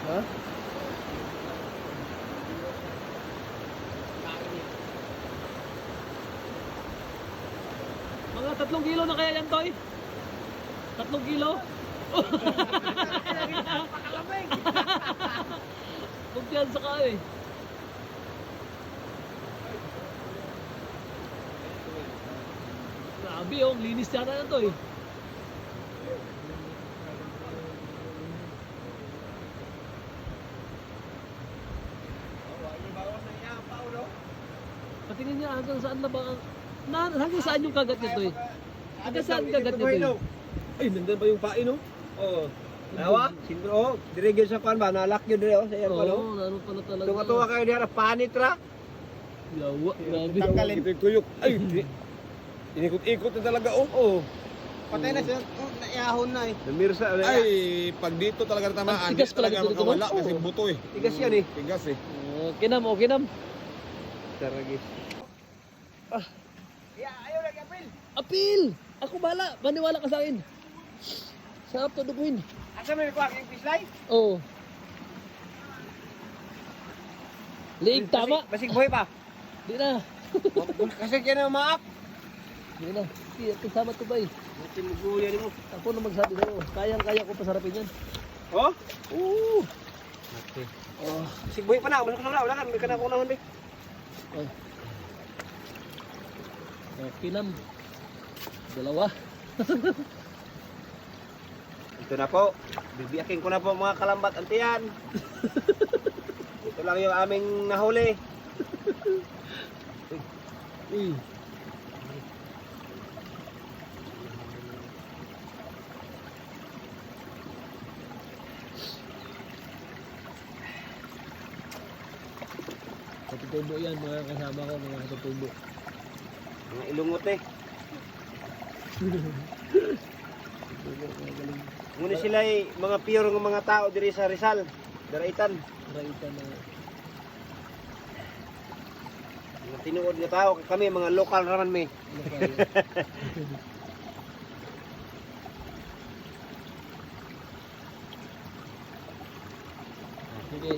Ha? Mga 3 kilo na kaya yan, Toy? 3 kilo? Pakalamig! Kumpiyansa ka eh. Grabe oh, linis yata na to eh. Patingin niya hanggang saan na ba hanggang saan yung kagat nito eh? Hanggang saan yung kagat nito eh? Ay, nandun pa yung pain, no? Oo. Nawa? Sindro, oh. Dirigil sa kwan ba? Nalak yun dire, oh. Sa aircon, no? Oo, naroon pala talaga. Tunga-tunga kayo diya, panit ra. Yawa, grabe. Tanggalin. Ito yung tuyok. Ay, inikot-ikot na talaga, oh. Oo. Patay na siya. Oh, naihahon na eh. Namirsa. Ay, pag dito talaga natamaan, Ang tigas di talaga pala dito, makawala no? kasi buto eh. Tigas yan eh. Tigas eh. Okay nam, okay nam. Taragis. Ah, Ayaw lagi, Apil. apil! Ako bala, maniwala ka sa akin. Sarap to duguin. Asa may kuha yung fish Oo. Liig tama. Basig buhay pa. Di na. Kasi kaya na maap. Di na. Di, kasama to ba eh. Buti mo guya mo. Ako na magsabi sa'yo. Kayang-kaya ko pasarapin yan. Oh? Oo. Okay. Oh. Basig buhay pa na. Wala ka. May ka na kunahon, be. Oh. Okay nam. Dalawa. Ito na po. Bibiyakin ko na po mga kalambat antiyan. Ito lang yung aming nahuli. Uy. Katutubo yan mga kasama ko, mga katutubo. Mga ilungot eh. Katutubo, mga galing. Muna sila mga pure ng mga tao diri sa Rizal. Daraitan. Raita na. Mga tinuod nga tao. Kami mga lokal naman may. Lokal. Sige.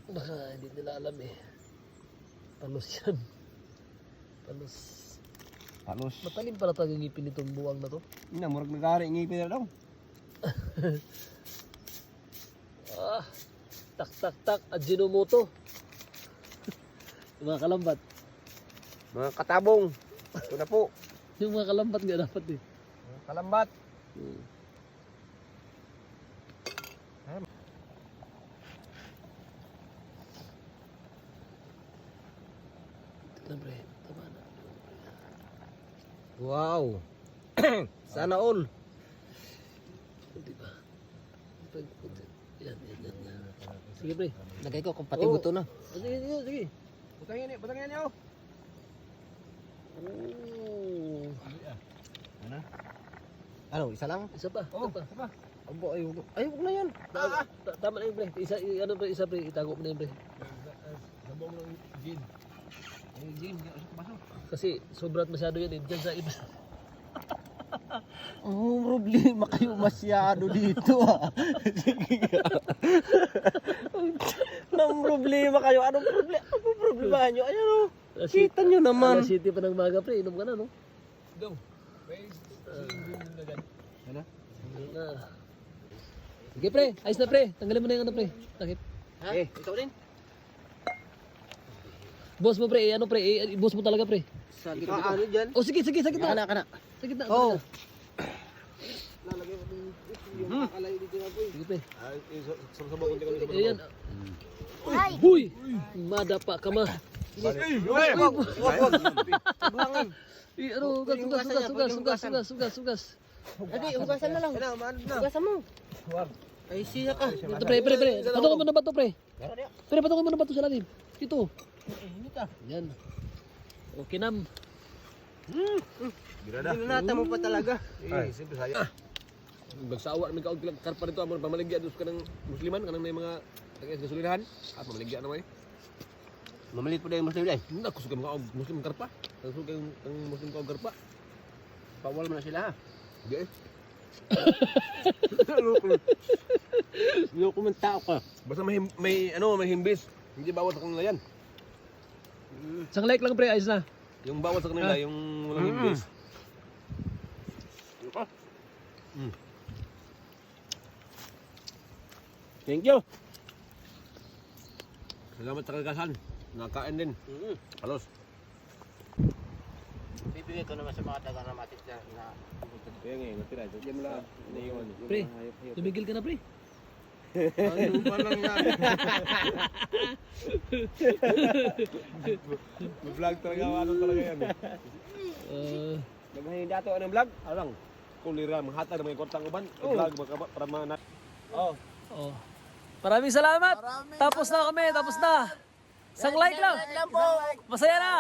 Baka hindi nila alam eh. Palos yan. Palos. Palos. Matalim pala talaga yung ngipin nitong buwang na to. Ina, murag nagari ngipin na daw. Ah, tak tak tak, Ajinomoto. Yung mga kalambat. Mga katabong. Ito na po. Yung mga kalambat nga dapat eh. Mga kalambat. Hmm. Tignan pre, tama na. Wow. Sana all. Hindi ba? Yan. Sige pre. Lagay ko kung pati Oh. buto na. Sige. Butangin niyo. Oh. Ano, isa lang? Isa pa. Sama. Abo, ay, huwag na yan. Tama na yun pre. Ano pre, isa pre, itago mo na yun pre. Sabong ng gin. Ay, gin, Kasi sobrang masyado yan eh. Diyan sa iba. Oh, problema kayo masyado dito ah. Sige. Nang problema kayo. Anong problema nyo? Ayan o. Kita nyo naman. Alas 7 pa ng maga pre, inom ka na no? Dong. May gin na dyan. Ano? Na. Sige pre, ayos na pre. Tanggalin mo na yung ano pre. Takip. Ha? Ito din. Boss mo pre, ano pre, boss mo talaga pre. Sa gitna. Ano dyan? Oh sige, sa gitna. Kana. Sa gitna. Oh. Lalagay mo yung makalay dito na po eh. Sige pre. Ay, sabong kunti kami sa Ayan. Huy! Madapa ka ma. Wag. Buhangin. Ano, sugas. Lagi, hugasan na lang. Hugasan mo. Wag. Ay, siya ka. Ito pre. Patungan mo na ba ito pre? Pre, patungan mo na ba ito sa lalim? Ito. Hindi ka. Yan. Okay nam. Binunata mo pa talaga. Ay, simple saya. Magsawa namin kaog karpa dito amon pamaligya dus kanang musliman kanang may mga tagas gasolinahan at pamaligya na may. Mamalit po na yung muslim dahil. Hindi ako suka mga muslim karpa. Ako suka yung muslim kaog karpa. Bawal mo na sila ha. Hindi eh. Loko mong tao ka. Basta may himbis. Hindi bawal sa kanila yan. Isang like lang pre, ayos na. Yung bawal sa kanila, yung walang himbis. Thank you. Salamat sa kagasan. Nakain din. Halos. Bibigay ko naman sa mga taga-ramatis na Kaya ngayon, natira. Diyan mo lang. Iniiwan. Pre, tumigil ka na pre. Ano pa lang yan? Vlog talaga, ano talaga yan eh. Naghahin dato anong vlog? Alang, kulira, manghatag ng mga kortang uban. Oh. Vlog, para manat. Oh. Oh. Maraming salamat. Tapos na kami, tapos na. Isang like lang. Masaya na.